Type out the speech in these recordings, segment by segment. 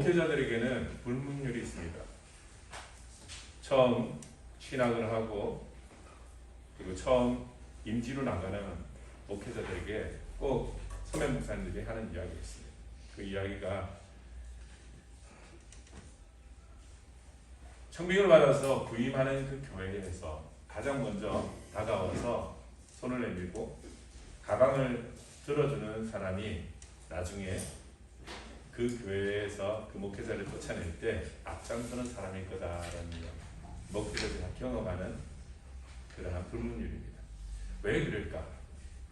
목회자들에게는 불문율이 있습니다. 처음 신학을 하고 그리고 처음 임지로 나가는 목회자들에게 꼭 서매 목사님들이 하는 이야기가 있습니다. 그 이야기가 청빙을 받아서 부임하는 그 교회에서 가장 먼저 다가와서 손을 내밀고 가방을 들어주는 사람이 나중에 그 교회에서 그 목회자를 쫓아낼 때 앞장서는 사람일 거다라는 목회자들이 경험하는 그러한 불문율입니다. 왜 그럴까?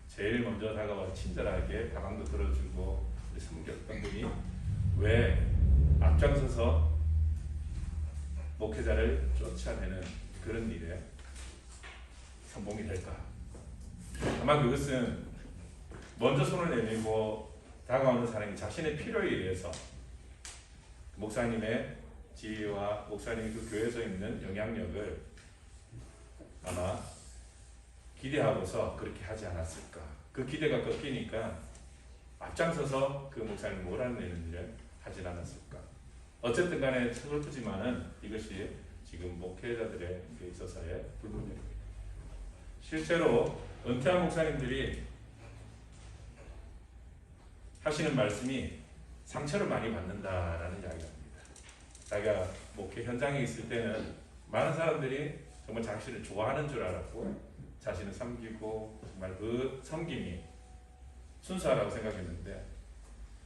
제일 먼저 다가와 친절하게 가방도 들어주고 섬겼던 분이 왜 앞장서서 목회자를 쫓아내는 그런 일에 성공이 될까? 아마 그것은 먼저 손을 내밀고 다가오는 사람이 자신의 필요에 의해서 목사님의 지위와 목사님이 그 교회에서 있는 영향력을 아마 기대하고서 그렇게 하지 않았을까. 그 기대가 꺾이니까 앞장서서 그 목사님이 몰아내는 일을 하지 않았을까. 어쨌든 간에 슬프지만은 이것이 지금 목회자들에 있어서의 불문율입니다. 실제로 은퇴한 목사님들이 하시는 말씀이 상처를 많이 받는다라는 이야기입니다. 자기가 목회 현장에 있을 때는 많은 사람들이 정말 자신을 좋아하는 줄 알았고 자신을 섬기고 정말 그 섬김이 순수하다고 생각했는데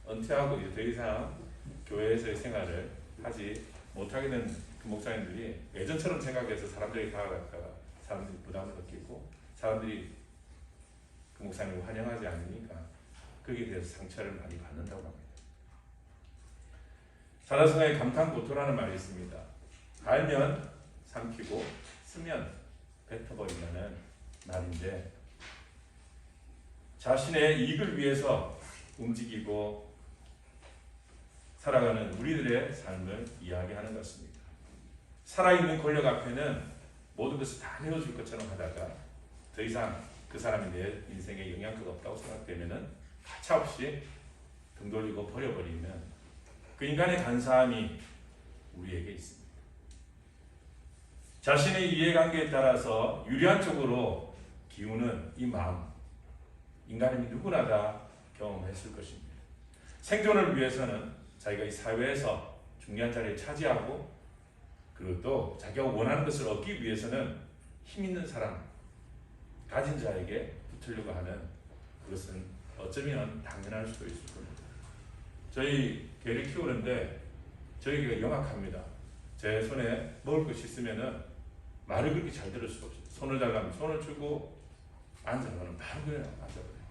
은퇴하고 이제 더 이상 교회에서의 생활을 하지 못하게 된 그 목사님들이 예전처럼 생각해서 사람들이 다가갔다가 사람들이 부담을 느끼고 사람들이 그 목사님을 환영하지 않으니까 거기에 대해서 상처를 많이 받는다고 합니다. 사자성어에 감탄고토라는 말이 있습니다. 알면 삼키고 쓰면 뱉어버린다는 말인데 자신의 이익을 위해서 움직이고 살아가는 우리들의 삶을 이야기하는 것입니다. 살아있는 권력 앞에는 모든 것을 다 내어줄 것처럼 하다가 더 이상 그 사람이 내 인생에 영향력이 없다고 생각되면 가차없이 등 돌리고 버려버리면 그 인간의 간사함이 우리에게 있습니다. 자신의 이해관계에 따라서 유리한 쪽으로 기우는 이 마음, 인간이 누구나 다 경험했을 것입니다. 생존을 위해서는 자기가 이 사회에서 중요한 자리를 차지하고 그리고 또 자기가 원하는 것을 얻기 위해서는 힘 있는 사람, 가진 자에게 붙으려고 하는 그것은 어쩌면 당연할 수도 있을 겁니다. 저희 개를 키우는데 저희 개가 영악합니다. 제 손에 먹을 것이 있으면은 말을 그렇게 잘 들을 수가 없어요. 손을 달라면 손을 주고 앉아가면 바로 그냥 앉아버려요.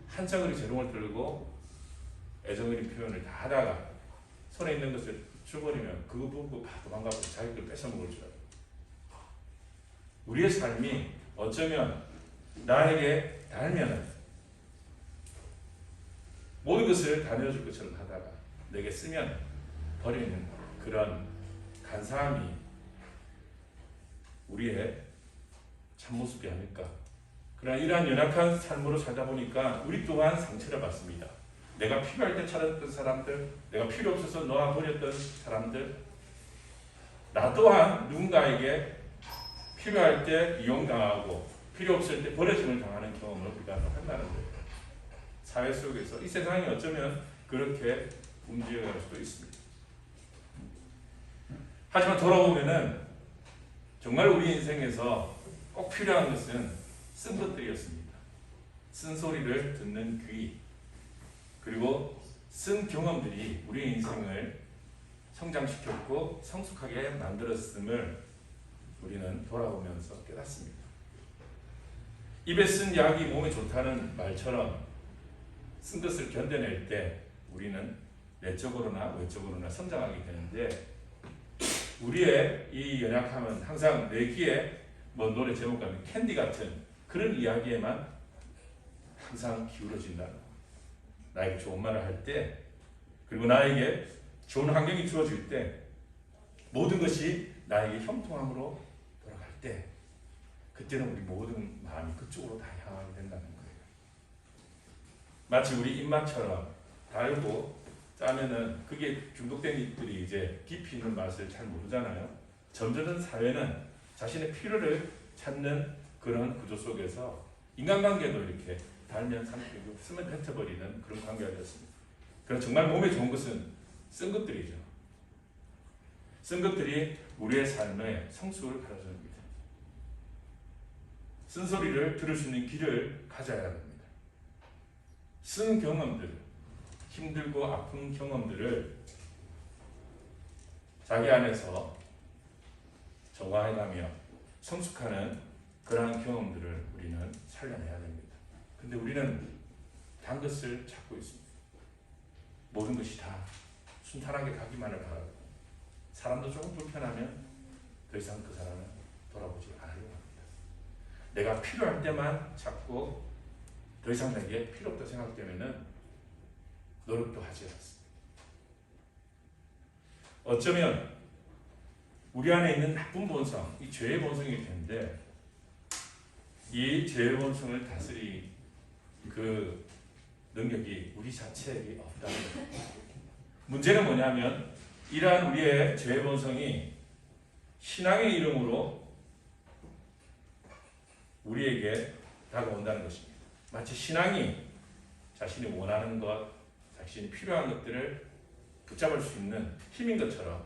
한창을 재롱을 들고 애정어린 표현을 다 하다가 손에 있는 것을 줘버리면 그거 보고 도망가고 자기 걸 뺏어먹을 줄 알아요. 우리의 삶이 어쩌면 나에게 닿으면 모든 것을 다 내어줄 것처럼 하다가 내게 쓰면 버리는 그런 간사함이 우리의 참모습이 아닐까. 그러나 이러한 연약한 삶으로 살다 보니까 우리 또한 상처를 받습니다. 내가 필요할 때 찾았던 사람들, 내가 필요 없어서 놓아 버렸던 사람들, 나 또한 누군가에게 필요할 때 이용당하고 필요 없을 때 버려짐을 당하는 경험을 우리가 한다는 거예요. 사회 속에서 이 세상이 어쩌면 그렇게 움직여갈 수도 있습니다. 하지만 돌아보면은 정말 우리 인생에서 꼭 필요한 것은 쓴 것들이었습니다. 쓴 소리를 듣는 귀, 그리고 쓴 경험들이 우리 인생을 성장시켰고 성숙하게 만들었음을 우리는 돌아보면서 깨닫습니다. 입에 쓴 약이 몸에 좋다는 말처럼 쓴 것을 견뎌낼 때 우리는 내적으로나 외적으로나 성장하게 되는데 우리의 이 연약함은 항상 내 귀에 뭐 노래 제목 같은 캔디 같은 그런 이야기에만 항상 기울어진다는 거. 나에게 좋은 말을 할 때 그리고 나에게 좋은 환경이 주어질 때 모든 것이 나에게 형통함으로 돌아갈 때 그때는 우리 모든 마음이 그쪽으로 다 향하게 된다는 거예요. 마치 우리 입맛처럼 달고 짜면은 그게 중독된 이들이 이제 깊이 있는 맛을 잘 모르잖아요. 점잖은 사회는 자신의 필요를 찾는 그런 구조 속에서 인간관계도 이렇게 달면 삼키고 쓰면 뱉어버리는 그런 관계가 되었습니다. 그래서 정말 몸에 좋은 것은 쓴 것들이죠. 쓴 것들이 우리의 삶의 성숙을 가져줍니다. 쓴소리를 들을 수 있는 길을 가져야 합니다. 쓴 경험들, 힘들고 아픈 경험들을 자기 안에서 정화해가며 성숙하는 그러한 경험들을 우리는 살려내야 됩니다. 근데 우리는 단 것을 찾고 있습니다. 모든 것이 다 순탄하게 가기만을 바라고 사람도 조금 불편하면 더 이상 그 사람은 돌아보지 않으려고 합니다. 내가 필요할 때만 찾고 더 이상 내게 필요 없다 생각되면은 노력도 하지 않습니다. 어쩌면 우리 안에 있는 나쁜 본성, 이 죄의 본성이 텐데 이 죄의 본성을 다스리 그 능력이 우리 자체에게 없다는 겁니다. 문제는 뭐냐면 이러한 우리의 죄의 본성이 신앙의 이름으로 우리에게 다가온다는 것입니다. 마치 신앙이 자신이 원하는 것, 자신이 필요한 것들을 붙잡을 수 있는 힘인 것처럼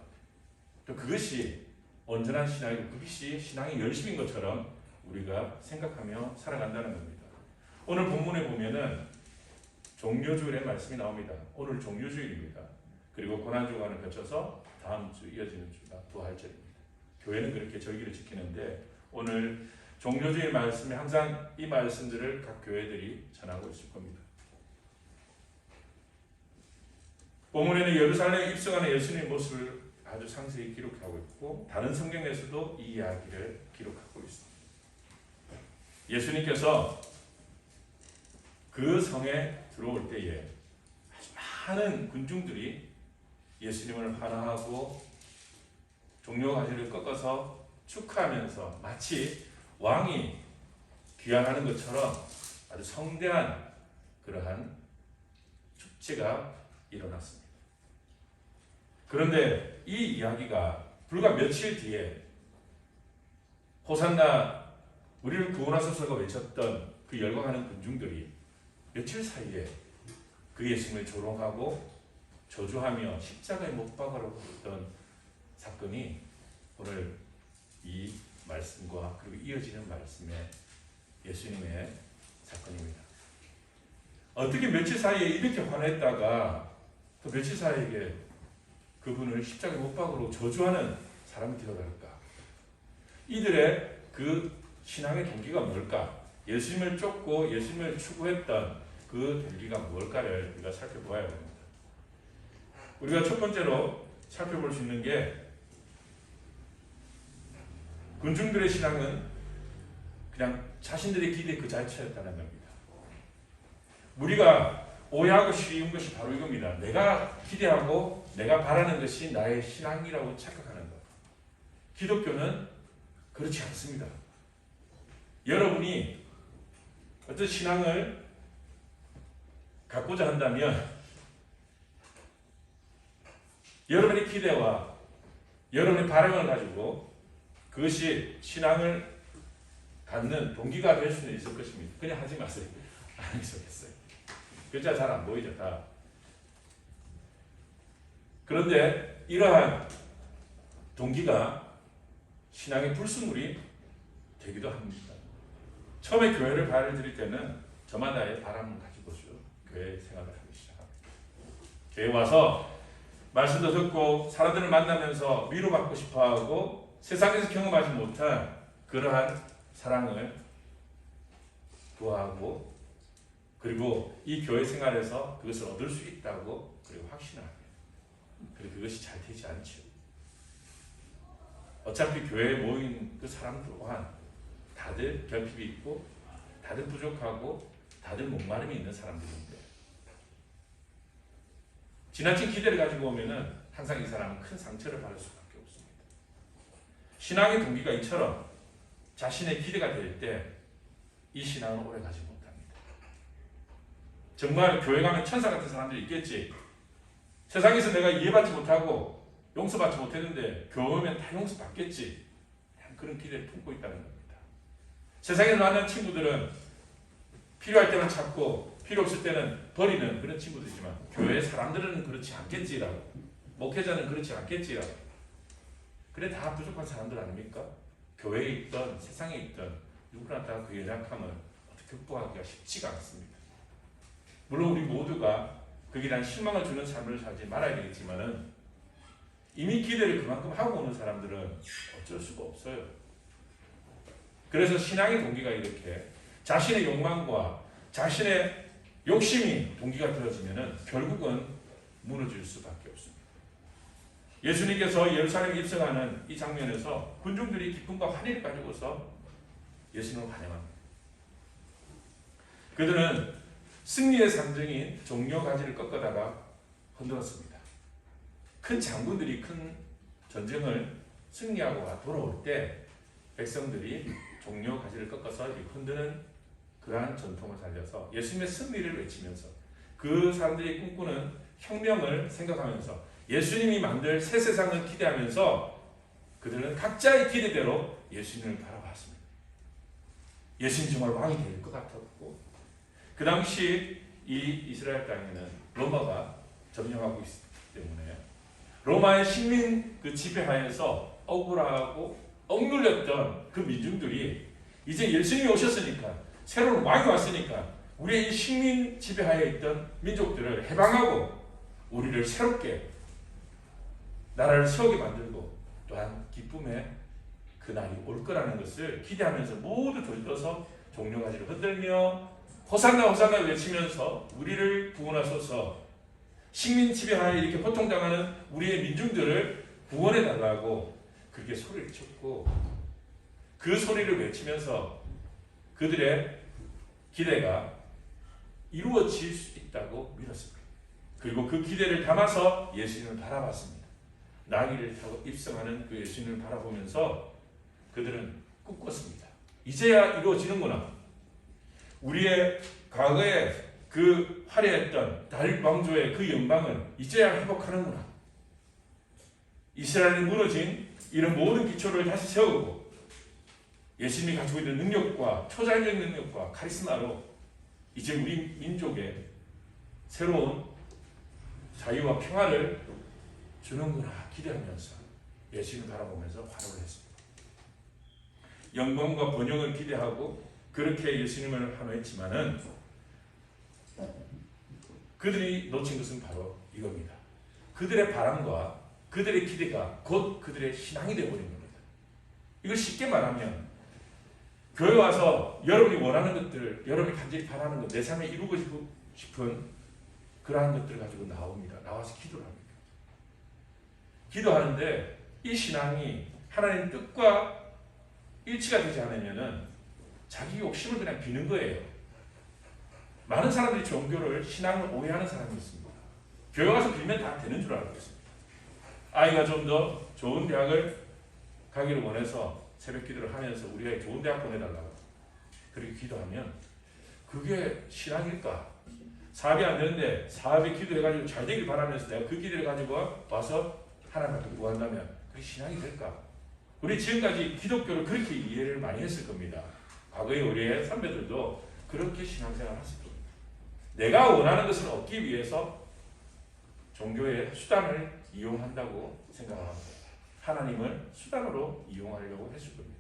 또 그것이 온전한 신앙이고 그것이 신앙의 열심인 것처럼 우리가 생각하며 살아간다는 겁니다. 오늘 본문에 보면은 종료주일의 말씀이 나옵니다. 오늘 종료주일입니다. 그리고 고난주간을 거쳐서 다음 주 이어지는 주가 부활절입니다. 교회는 그렇게 절기를 지키는데 오늘 종료주일 말씀에 항상 이 말씀들을 각 교회들이 전하고 있을 겁니다. 본문에는 예루살렘에 입성하는 예수님의 모습을 아주 상세히 기록하고 있고 다른 성경에서도 이 이야기를 기록하고 있습니다. 예수님께서 그 성에 들어올 때에 아주 많은 군중들이 예수님을 환호하고 종려가지를 꺾어서 축하하면서 마치 왕이 귀환하는 것처럼 아주 성대한 그러한 축제가 일어났습니다. 그런데 이 이야기가 불과 며칠 뒤에 호산나 우리를 구원하소서가 외쳤던 그 열광하는 군중들이 며칠 사이에 그 예수님을 조롱하고 저주하며 십자가에 못 박아놓던 사건이 오늘 이 말씀과 그리고 이어지는 말씀의 예수님의 사건입니다. 어떻게 며칠 사이에 이렇게 화냈다가 또 며칠 사이에 그분을 십자가에 못 박으러 저주하는 사람이 되어갈까? 이들의 그 신앙의 동기가 뭘까? 예수님을 쫓고 예수님을 추구했던 그 동기가 뭘까를 우리가 살펴보아야 합니다. 우리가 첫 번째로 살펴볼 수 있는 게 군중들의 신앙은 그냥 자신들의 기대 그 자체였다는 겁니다. 우리가 오해하고 쉬운 것이 바로 이겁니다. 내가 기대하고 내가 바라는 것이 나의 신앙이라고 착각하는 것. 기독교는 그렇지 않습니다. 여러분이 어떤 신앙을 갖고자 한다면 여러분의 기대와 여러분의 바람을 가지고 그것이 신앙을 갖는 동기가 될 수는 있을 것입니다. 그냥 하지 마세요. 안 했었겠어요. 글자 잘 안 보이죠, 다. 그런데 이러한 동기가 신앙의 불순물이 되기도 합니다. 처음에 교회를 발을 들일 때는 저마다의 바람을 가지고서 교회 생활을 하기 시작합니다. 교회 와서 말씀도 듣고 사람들을 만나면서 위로받고 싶어하고 세상에서 경험하지 못한 그러한 사랑을 구하고 그리고 이 교회 생활에서 그것을 얻을 수 있다고 그리고 확신합니다. 그리고 그것이 잘 되지 않죠. 어차피 교회에 모인 그 사람들 또한 다들 결핍이 있고 다들 부족하고 다들 목마름이 있는 사람들인데 지나친 기대를 가지고 오면은 항상 이 사람은 큰 상처를 받을 수밖에 없습니다. 신앙의 동기가 이처럼 자신의 기대가 될 때 이 신앙은 오래 가지 못합니다. 정말 교회 가면 천사 같은 사람들이 있겠지. 세상에서 내가 이해받지 못하고 용서받지 못했는데 교회 오면 다 용서받겠지. 그런 기대를 품고 있다는 겁니다. 세상에 만난 친구들은 필요할 때는 찾고 필요 없을 때는 버리는 그런 친구들이지만 교회 사람들은 그렇지 않겠지라고, 목회자는 그렇지 않겠지라고. 그래 다 부족한 사람들 아닙니까? 교회에 있던 세상에 있던 누구나 다 그 연약함을 어떻게 극복하기가 쉽지가 않습니다. 물론 우리 모두가 거기에 대한 실망을 주는 삶을 살지 말아야 되겠지만은 이미 기대를 그만큼 하고 오는 사람들은 어쩔 수가 없어요. 그래서 신앙의 동기가 이렇게 자신의 욕망과 자신의 욕심이 동기가 되어지면은 결국은 무너질 수밖에 없습니다. 예수님께서 예루살렘에 입성하는 이 장면에서 군중들이 기쁨과 환희를 가지고서 예수님을 환영합니다. 그들은 승리의 상징인 종려 가지를 꺾어다가 흔들었습니다. 큰 장군들이 큰 전쟁을 승리하고 돌아올 때 백성들이 종려 가지를 꺾어서 흔드는 그러한 전통을 살려서 예수님의 승리를 외치면서 그 사람들이 꿈꾸는 혁명을 생각하면서 예수님이 만들 새 세상을 기대하면서 그들은 각자의 기대대로 예수님을 바라봤습니다. 예수님 정말 왕이 될 것 같았고, 그 당시 이 이스라엘 땅에는 로마가 점령하고 있기 때문에 로마의 식민 그 지배하에서 억울하고 억눌렸던 그 민중들이 이제 예수님이 오셨으니까, 새로운 왕이 왔으니까 우리의 이 식민 지배하에 있던 민족들을 해방하고 우리를 새롭게 나라를 세우게 만들고 또한 기쁨의 그날이 올 거라는 것을 기대하면서 모두 들떠서 종려가지를 흔들며 호산나 호산나 외치면서 우리를 구원하소서, 식민 지배하에 이렇게 고통당하는 우리의 민중들을 구원해 달라고 그렇게 소리를 쳤고, 그 소리를 외치면서 그들의 기대가 이루어질 수 있다고 믿었습니다. 그리고 그 기대를 담아서 예수님을 바라봤습니다. 나귀를 타고 입성하는 그 예수님을 바라보면서 그들은 꿈꿨습니다. 이제야 이루어지는구나. 우리의 과거에 그 화려했던 다윗 왕조의 그 영광을 이제야 회복하는구나. 이스라엘이 무너진 이런 모든 기초를 다시 세우고 예수님이 가지고 있는 능력과 초자연적 능력과 카리스마로 이제 우리 민족에 새로운 자유와 평화를 주는구나 기대하면서 예수님을 바라보면서 환호를 했습니다. 영광과 번영을 기대하고 그렇게 예수님을 환호했지만은 그들이 놓친 것은 바로 이겁니다. 그들의 바람과 그들의 기대가 곧 그들의 신앙이 되어버린 겁니다. 이걸 쉽게 말하면 교회 와서 여러분이 원하는 것들, 여러분이 간절히 바라는 것, 내 삶에 이루고 싶은 그러한 것들을 가지고 나옵니다. 나와서 기도를 합니다. 기도하는데 이 신앙이 하나님 뜻과 일치가 되지 않으면은 자기 욕심을 그냥 비는 거예요. 많은 사람들이 종교를, 신앙을 오해하는 사람이 있습니다. 교회 와서 빌면 다 되는 줄 알고 있습니다. 아이가 좀 더 좋은 대학을 가기를 원해서 새벽 기도를 하면서 우리가 좋은 대학 보내달라고 그렇게 기도하면 그게 신앙일까? 사업이 안 되는데 사업에 기도해가지고 잘 되길 바라면서 내가 그 기도를 가지고 와서 하나님한테 구한다면 그게 신앙이 될까? 우리 지금까지 기독교를 그렇게 이해를 많이 했을 겁니다. 과거의 우리의 선배들도 그렇게 신앙생활을 했을 겁니다. 내가 원하는 것을 얻기 위해서 종교의 수단을 이용한다고 생각합니다. 하나님을 수단으로 이용하려고 했을 겁니다.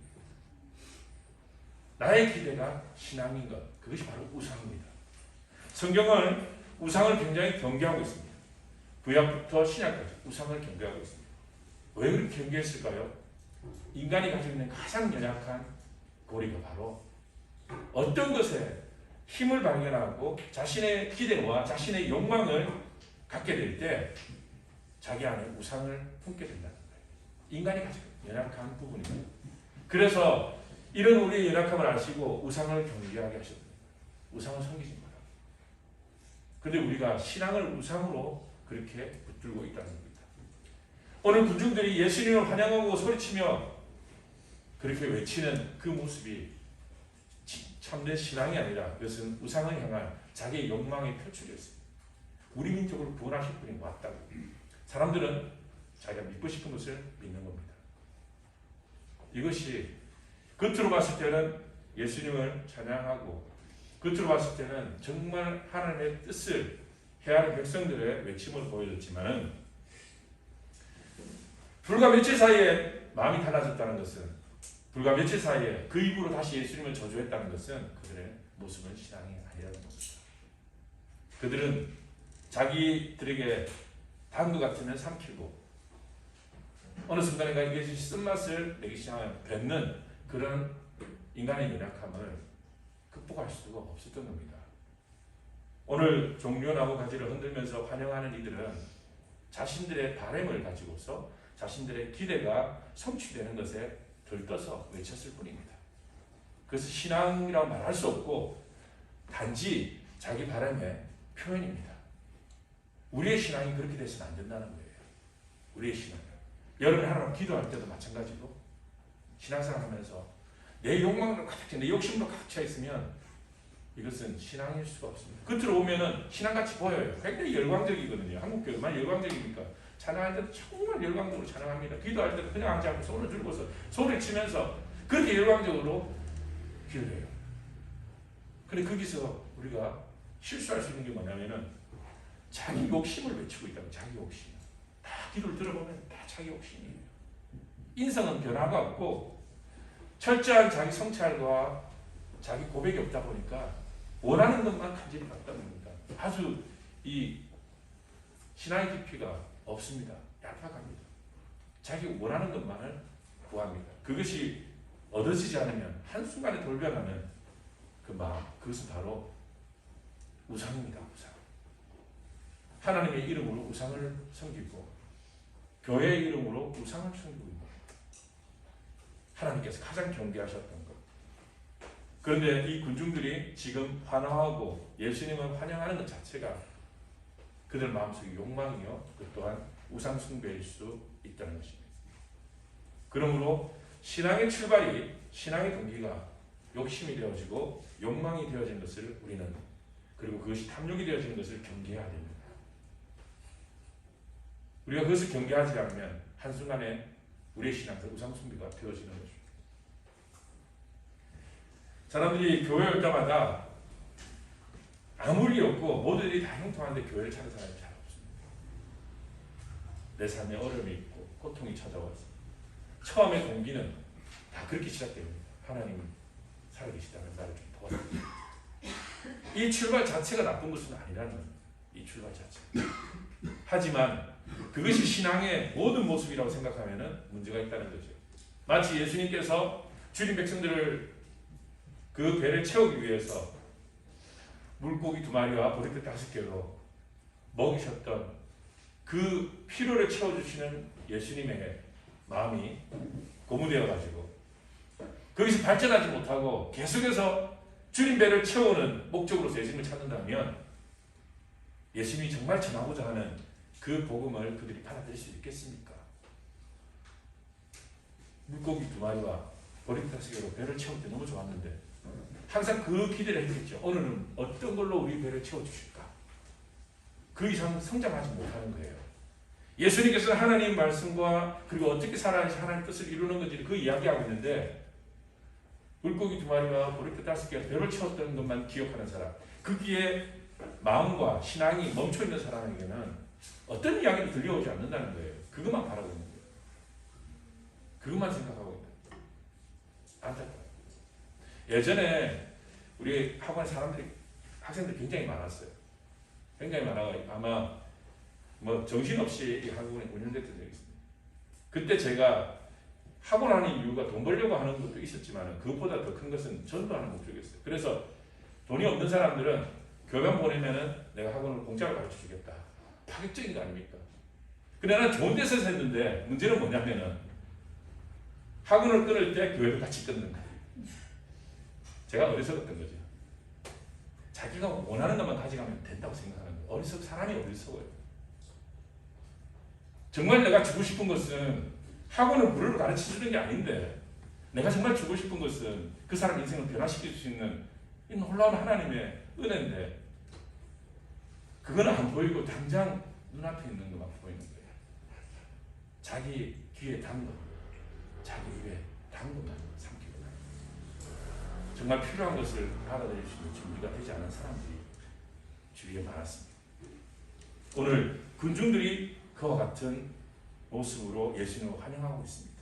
나의 기대가 신앙인 것, 그것이 바로 우상입니다. 성경은 우상을 굉장히 경계하고 있습니다. 구약부터 신약까지 우상을 경계하고 있습니다. 왜 그렇게 경계했을까요? 인간이 가지고 있는 가장 연약한 고리가 바로 어떤 것에 힘을 발견하고 자신의 기대와 자신의 욕망을 갖게 될 때 자기 안에 우상을 품게 된다는 거예요. 인간이 가지고 연약한 부분입니다. 그래서 이런 우리의 연약함을 아시고 우상을 경계하게 하셨습니다. 우상을 섬기지 마라. 그런데 우리가 신앙을 우상으로 그렇게 붙들고 있다는 겁니다. 오늘 군중들이 예수님을 환영하고 소리치며 그렇게 외치는 그 모습이 참된 신앙이 아니라 그것은 우상을 향한 자기의 욕망의 표출이었습니다. 우리 민족을 구원하실 분이 왔다고. 사람들은 자기가 믿고 싶은 것을 믿는 겁니다. 이것이 겉으로 봤을 때는 예수님을 찬양하고 겉으로 봤을 때는 정말 하나님의 뜻을 헤아린 백성들의 외침을 보여줬지만은 불과 며칠 사이에 마음이 달라졌다는 것은, 불과 며칠 사이에 그 입으로 다시 예수님을 저주했다는 것은 그들의 모습은 신앙이 아니라는 것입니다. 그들은 자기들에게 단 것 같으면 삼키고 어느 순간인가 이것이 쓴맛을 내기 시작하면 뱉는 그런 인간의 연약함을 극복할 수가 없었던 겁니다. 오늘 종려나무 가지를 흔들면서 환영하는 이들은 자신들의 바램을 가지고서 자신들의 기대가 성취되는 것에 들떠서 외쳤을 뿐입니다. 그래서 신앙이라고 말할 수 없고 단지 자기 바람의 표현입니다. 우리의 신앙이 그렇게 돼서는 안 된다는 거예요. 우리의 신앙은 여러분 하나님 기도할 때도 마찬가지고 신앙생활 하면서 내 욕망으로 가득 차, 내 욕심으로 가득 차 있으면 이것은 신앙일 수가 없습니다. 겉으로 보면은 신앙같이 보여요. 굉장히 열광적이거든요. 한국 교회 얼마나 열광적입니까? 찬양할 때도 정말 열광적으로 찬양합니다. 기도할 때도 그냥 앉지 않고 손을 들고서 소리를 치면서 그렇게 열광적으로 기도해요. 근데 거기서 우리가 실수할 수 있는 게 뭐냐면은 자기 욕심을 외치고 있다고. 자기 욕심. 다 기도를 들어보면 다 자기 욕심이에요. 인성은 변화가 없고 철저한 자기 성찰과 자기 고백이 없다 보니까 원하는 것만 간절히 받다 보니까 아주 이 신앙의 깊이가 없습니다. 얄팍합니다. 자기 원하는 것만을 구합니다. 그것이 얻어지지 않으면 한순간에 돌변하는 그 마음, 그것은 바로 우상입니다. 우상. 하나님의 이름으로 우상을 섬기고 교회의 이름으로 우상을 섬기고 있는 겁니다. 하나님께서 가장 경계하셨던 것. 그런데 이 군중들이 지금 환호하고 예수님을 환영하는 것 자체가 그들 마음속의 욕망이요, 그 또한 우상 숭배일 수 있다는 것입니다. 그러므로 신앙의 출발이, 신앙의 동기가 욕심이 되어지고 욕망이 되어진 것을 우리는, 그리고 그것이 탐욕이 되어지는 것을 경계해야 됩니다. 우리가 그것을 경계하지 않으면 한순간에 우리의 신앙에서 우상 숭배가 되어지는 것입니다. 사람들이 교회에 올 때마다 아무리 없고 모두들이 다 형통한데 교회를 찾는 사람이 잘 없습니다. 내 삶에 어려움이 있고 고통이 찾아와서 처음의 동기는 다 그렇게 시작됩니다. 하나님 살아계시다면 나를 좀 도와주세요. 이 출발 자체가 나쁜 것은 아니라는 겁니다. 이 출발 자체. 하지만 그것이 신앙의 모든 모습이라고 생각하면 문제가 있다는 거죠. 마치 예수님께서 주님 백성들을 그 배를 채우기 위해서 물고기 2마리와 보리떡 5개로 먹이셨던 그 필요를 채워주시는 예수님의 마음이 고무되어가지고 거기서 발전하지 못하고 계속해서 주님 배를 채우는 목적으로서 예수님을 찾는다면 예수님이 정말 전하고자 하는 그 복음을 그들이 받아들일 수 있겠습니까? 물고기 2마리와 보리떡 5개로 배를 채울 때 너무 좋았는데 항상 그 기대를 했겠죠. 오늘은 어떤 걸로 우리 배를 채워주실까? 그 이상 성장하지 못하는 거예요. 예수님께서는 하나님 말씀과 그리고 어떻게 살아야지 하나님 뜻을 이루는 건지 그 이야기하고 있는데 물고기 2마리와 보리떡 5개가 배를 채웠던 것만 기억하는 사람, 거기에 마음과 신앙이 멈춰있는 사람에게는 어떤 이야기도 들려오지 않는다는 거예요. 그것만 바라고 있는 거예요. 그것만 생각하고 있는 거예요. 안타까워요. 예전에 우리 학원 학생들이 굉장히 많았어요. 굉장히 많아가지고 아마 뭐 정신없이 이 학원이 운영됐던 적이 있습니다. 그때 제가 학원 하는 이유가 돈 벌려고 하는 것도 있었지만 그것보다 더 큰 것은 전도하는 목적이었어요. 그래서 돈이 없는 사람들은 교회만 보내면은 내가 학원을 공짜로 가르쳐 주겠다. 파격적인 거 아닙니까? 근데 나는 좋은 데서 했는데 문제는 뭐냐면은 학원을 끊을 때 교회도 같이 끊는 거예요. 제가 어리석었던 거죠. 자기가 원하는 것만 가져가면 된다고 생각하는 거예요. 사람이 어리석어요. 정말 내가 주고 싶은 것은 학원을 무료로 가르쳐 주는 게 아닌데 내가 정말 주고 싶은 것은 그 사람 인생을 변화시킬 수 있는 이 놀라운 하나님의 은혜인데 그건 안 보이고 당장 눈앞에 있는 것만 보이는 거예요. 자기 귀에 단 것, 자기 입에 단 것만 삼키고 다니는, 정말 필요한 것을 받아들일 수 있는 준비가 되지 않은 사람들이 주위에 많았습니다. 오늘 군중들이 그와 같은 모습으로 예수님을 환영하고 있습니다.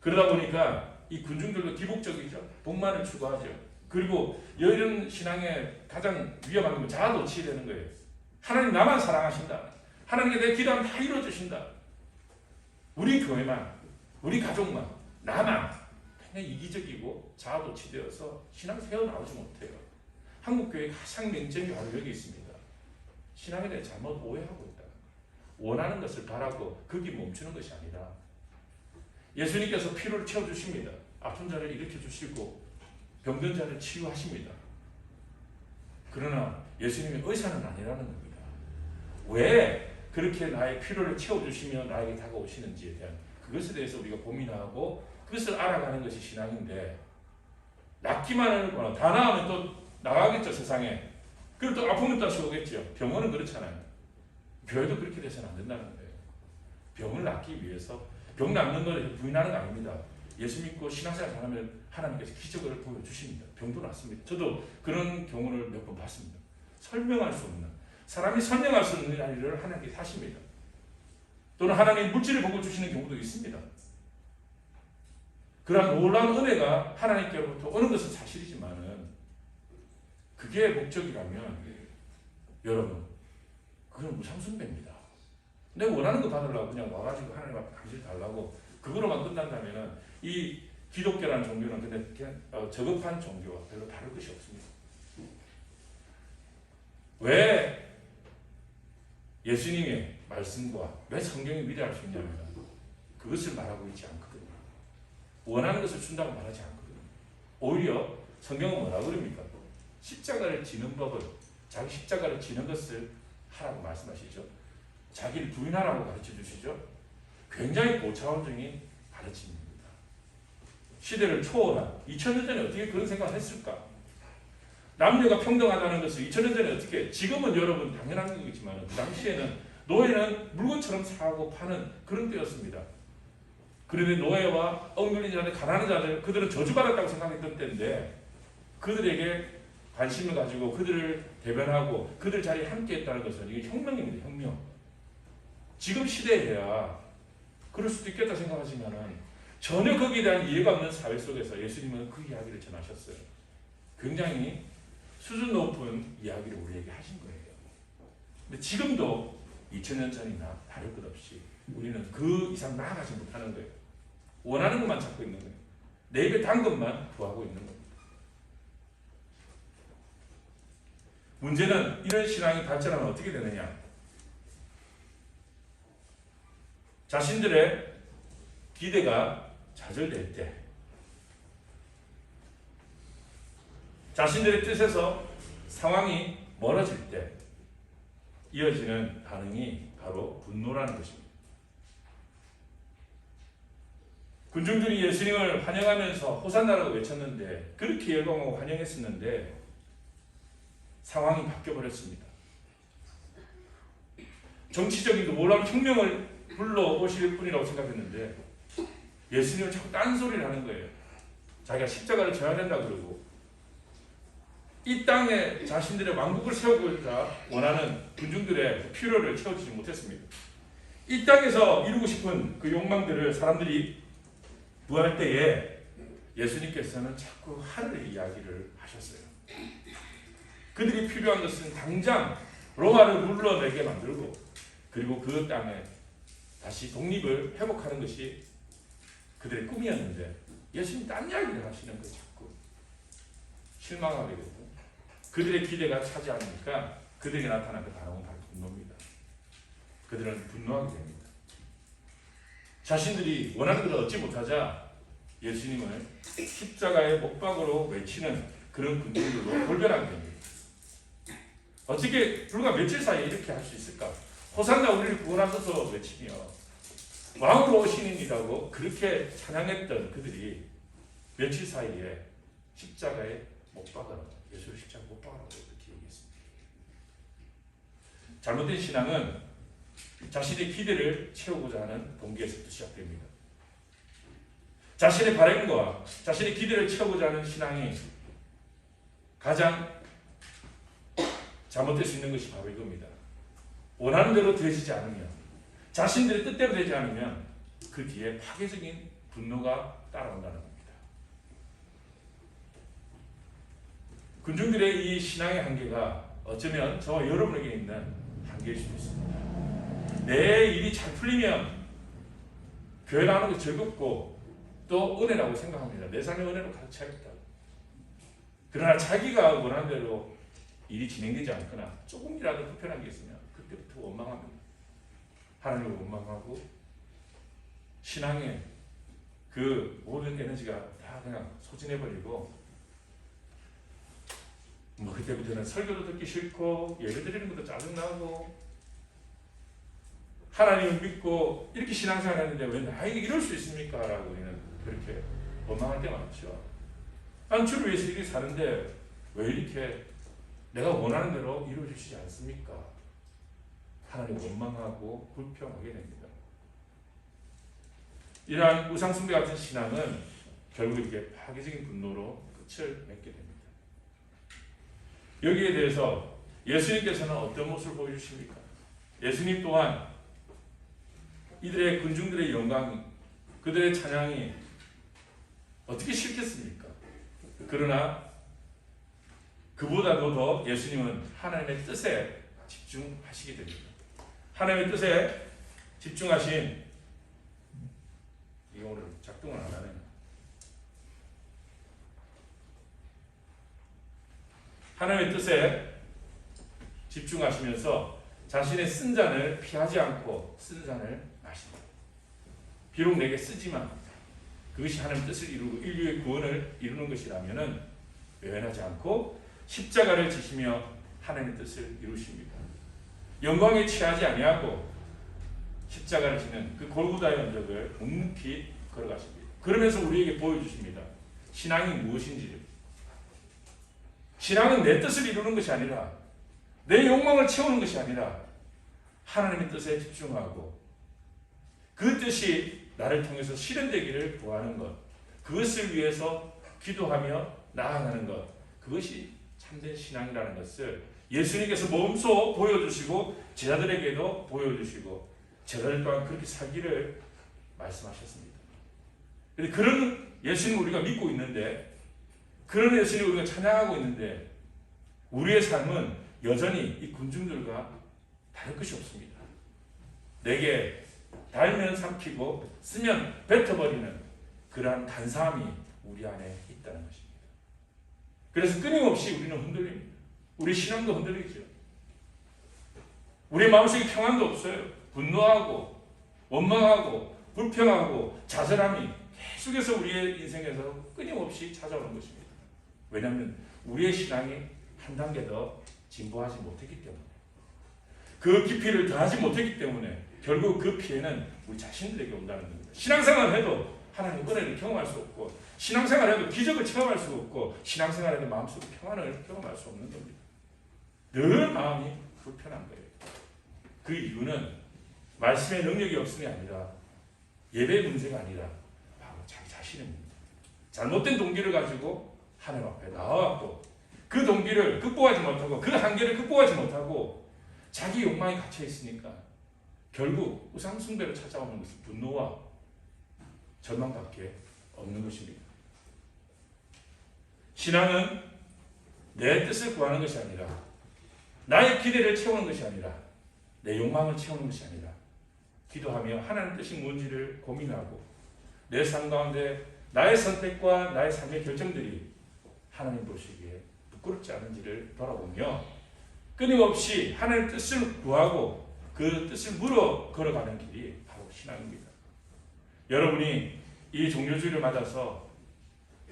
그러다 보니까 이 군중들도 기복적이죠. 복만을 추구하죠. 그리고 이런 신앙의 가장 위험한 건 자아도취되는 거예요. 하나님 나만 사랑하신다. 하나님께 내 기도하면 다 이루어주신다. 우리 교회만, 우리 가족만, 나만 그냥 이기적이고 자아도취되어서 신앙 세워나오지 못해요. 한국교회의 가장 맹점이 바로 여기 있습니다. 신앙에 대해 잘못 오해하고 있다. 원하는 것을 바라고 거기 멈추는 것이 아니라 예수님께서 필요를 채워주십니다. 아픈 자를 일으켜주시고 병든 자를 치유하십니다. 그러나 예수님이 의사는 아니라는 겁니다. 왜 그렇게 나의 필요를 채워주시며 나에게 다가오시는지에 대한 그것에 대해서 우리가 고민하고 그것을 알아가는 것이 신앙인데, 낫기만 하거나 다 나으면 또 나가겠죠, 세상에. 그리고 또 아프면 다시 오겠죠. 병원은 그렇잖아요. 교회도 그렇게 돼서는 안 된다는 거예요. 병을 낫기 위해서 병 낫는 걸 부인하는 거 아닙니다. 예수 믿고 신앙생활 잘하면 하나님께서 기적을 보여주십니다. 병도 낫습니다. 저도 그런 경우를 몇 번 봤습니다. 설명할 수 없는, 사람이 설명할 수 없는 일을 하나님께서 하십니다. 또는 하나님 물질을 보고 주시는 경우도 있습니다. 그러한 놀라운 은혜가 하나님께로부터 오는 것은 사실이지만은 그게 목적이라면 여러분 그건 무상숭배입니다. 내가 원하는 거 받으려고 그냥 와가지고 하나님 앞에 감실 달라고 그거로만 끝난다면은 이 기독교라는 종교는 근데 그냥 저급한 종교와 별로 다를 것이 없습니다. 왜 예수님의 말씀과 왜 성경이 위대할 수 있냐면 그것을 말하고 있지 않거든요. 원하는 것을 준다고 말하지 않거든요. 오히려 성경은 뭐라고 그럽니까? 십자가를 지는 법을, 자기 십자가를 지는 것을 하라고 말씀하시죠. 자기를 부인하라고 가르쳐 주시죠. 굉장히 고차원적인 가르침입니다. 시대를 초월한 2000년 전에 어떻게 그런 생각을 했을까? 남녀가 평등하다는 것을 2000년 전에 어떻게, 지금은 여러분 당연한 거겠지만 그 당시에는 노예는 물건처럼 사고 파는 그런 때였습니다. 그런데 노예와 억눌린 자들, 가난한 자들, 그들은 저주받았다고 생각했던 때인데 그들에게 관심을 가지고 그들을 대변하고 그들 자리에 함께 했다는 것은 이게 혁명입니다. 혁명. 지금 시대에야 그럴 수도 있겠다 생각하지만은 전혀 거기에 대한 이해가 없는 사회 속에서 예수님은 그 이야기를 전하셨어요. 굉장히 수준 높은 이야기를 우리에게 하신 거예요. 근데 지금도 2000년 전이나 다를 것 없이 우리는 그 이상 나아가지 못하는 거예요. 원하는 것만 찾고 있는 거예요. 내 입에 단 것만 구하고 있는 겁니다. 문제는 이런 신앙이 발전하면 어떻게 되느냐? 자신들의 기대가 좌절될 때, 자신들의 뜻에서 상황이 멀어질 때 이어지는 반응이 바로 분노라는 것입니다. 군중들이 예수님을 환영하면서 호산나라고 외쳤는데, 그렇게 열광하고 환영했었는데 상황이 바뀌어버렸습니다. 정치적인 놀라운 혁명을 불러오실 분이라고 생각했는데 예수님은 자꾸 딴소리를 하는 거예요. 자기가 십자가를 져야 된다 그러고 이 땅에 자신들의 왕국을 세우고자 원하는 군중들의 필요를 채워주지 못했습니다. 이 땅에서 이루고 싶은 그 욕망들을 사람들이 구할 때에 예수님께서는 자꾸 하늘의 이야기를 하셨어요. 그들이 필요한 것은 당장 로마를 물러내게 만들고 그리고 그 땅에 다시 독립을 회복하는 것이 그들의 꿈이었는데 예수님 딴 이야기를 하시는 거예요. 자꾸 실망하게 되고 그들의 기대가 차지 않으니까 그들에게 나타난 그 단어는 바로 분노입니다. 그들은 분노하게 됩니다. 자신들이 원하는 것을 얻지 못하자 예수님을 십자가의 목박으로 외치는 그런 군중들로 돌변하게 됩니다. 어떻게 불과 며칠 사이에 이렇게 할 수 있을까? 호산나 우리를 구원하소서 외치며 왕으로 오시니라고 그렇게 찬양했던 그들이 며칠 사이에 십자가에 못 박아라, 예수를 십자가에 못 박아라고 이렇게 잘못된 신앙은 자신의 기대를 채우고자 하는 동기에서부터 시작됩니다. 자신의 바램과 자신의 기대를 채우고자 하는 신앙이 가장 잘못될 수 있는 것이 바로 이겁니다. 원하는 대로 되어지지 않으면, 자신들의 뜻대로 되지 않으면 그 뒤에 파괴적인 분노가 따라온다는 겁니다. 군중들의 이 신앙의 한계가 어쩌면 저와 여러분에게 있는 한계일 수도 있습니다. 내 일이 잘 풀리면 교회 나오는 게 즐겁고 또 은혜라고 생각합니다. 내 삶의 은혜로 가득 차있다. 그러나 자기가 원하는 대로 일이 진행되지 않거나 조금이라도 불편한 게 있으면 그때부터 원망합니다. 하나님을 원망하고 신앙의 그 모든 에너지가 다 그냥 소진해버리고 그때부터는 설교도 듣기 싫고 예배 드리는 것도 짜증나고 하나님을 믿고 이렇게 신앙생활 했는데 왜 나에게 이럴 수 있습니까? 라고 우리는 그렇게 원망할 때가 많죠. 난 주를 위해서 이렇게 사는데 왜 이렇게 내가 원하는 대로 이루어지지 않습니까? 하나님을 원망하고 불평하게 됩니다. 이러한 우상숭배 같은 신앙은 결국 이렇게 파괴적인 분노로 끝을 맺게 됩니다. 여기에 대해서 예수님께서는 어떤 모습을 보여주십니까? 예수님 또한 이들의 군중들의 영광이, 그들의 찬양이 어떻게 싫겠습니까? 그러나 그보다도 더 예수님은 하나님의 뜻에 집중하시게 됩니다. 하나님의 뜻에 집중하신, 이거 오늘 작동을 안 하네요. 하나님의 뜻에 집중하시면서 자신의 쓴 잔을 피하지 않고 쓴 잔을 마십니다. 비록 내게 쓰지만 그것이 하나님의 뜻을 이루고 인류의 구원을 이루는 것이라면 외면하지 않고 십자가를 지시며 하나님의 뜻을 이루십니다. 영광에 취하지 아니하고 십자가를 지는 그 골고다의 언덕을 묵묵히 걸어가십니다. 그러면서 우리에게 보여주십니다. 신앙이 무엇인지를. 신앙은 내 뜻을 이루는 것이 아니라, 내 욕망을 채우는 것이 아니라 하나님의 뜻에 집중하고 그 뜻이 나를 통해서 실현되기를 구하는 것, 그것을 위해서 기도하며 나아가는 것, 그것이 참된 신앙이라는 것을 예수님께서 몸소 보여주시고 제자들에게도 보여주시고 제자들 또한 그렇게 살기를 말씀하셨습니다. 그런 예수님 우리가 믿고 있는데, 그런 예수님 우리가 찬양하고 있는데 우리의 삶은 여전히 이 군중들과 다를 것이 없습니다. 내게 달면 삼키고 쓰면 뱉어버리는 그러한 간사함이 우리 안에 있다는 것입니다. 그래서 끊임없이 우리는 흔들립니다. 우리 신앙도 흔들리죠. 우리 마음속에 평안도 없어요. 분노하고 원망하고 불평하고 좌절함이 계속해서 우리의 인생에서 끊임없이 찾아오는 것입니다. 왜냐하면 우리의 신앙이 한 단계 더 진보하지 못했기 때문에, 그 깊이를 더하지 못했기 때문에 결국 그 피해는 우리 자신들에게 온다는 겁니다. 신앙생활을 해도 하나님의 은혜를 경험할 수 없고, 신앙생활을 해도 기적을 체험할 수 없고, 신앙생활을 해도 마음속에 평안을 경험할 수 없는 겁니다. 늘 마음이 불편한 거예요. 그 이유는 말씀의 능력이 없음이 아니라, 예배의 문제가 아니라 바로 자기 자신입니다. 잘못된 동기를 가지고 하나님 앞에 나와갖고 그 동기를 극복하지 못하고 그 한계를 극복하지 못하고 자기 욕망이 갇혀 있으니까 결국 우상숭배로 찾아오는 것은 분노와 절망밖에 없는 것입니다. 신앙은 내 뜻을 구하는 것이 아니라, 나의 기대를 채우는 것이 아니라, 내 욕망을 채우는 것이 아니라 기도하며 하나님 뜻이 뭔지를 고민하고 내 삶 가운데 나의 선택과 나의 삶의 결정들이 하나님 보시기에 부끄럽지 않은지를 돌아보며 끊임없이 하나님의 뜻을 구하고 그 뜻을 물어 걸어가는 길이 바로 신앙입니다. 여러분이 이 종료주의를 맞아서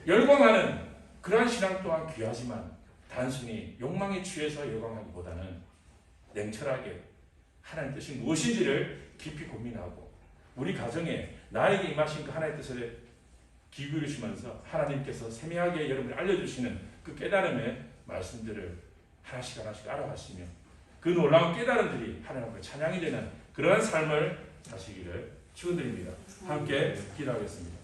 열광하는 그러한 신앙 또한 귀하지만 단순히 욕망에 취해서 열광하기보다는 냉철하게 하나님의 뜻이 무엇인지를 깊이 고민하고 우리 가정에 나에게 임하신 그 하나님의 뜻을 귀 기울이시면서 하나님께서 세밀하게 여러분을 알려주시는 그 깨달음의 말씀들을 하나씩 하나씩 알아가시며 그 놀라운 깨달음들이 하나님 앞에 찬양이 되는 그러한 삶을 사시기를 축원드립니다. 함께 기도하겠습니다.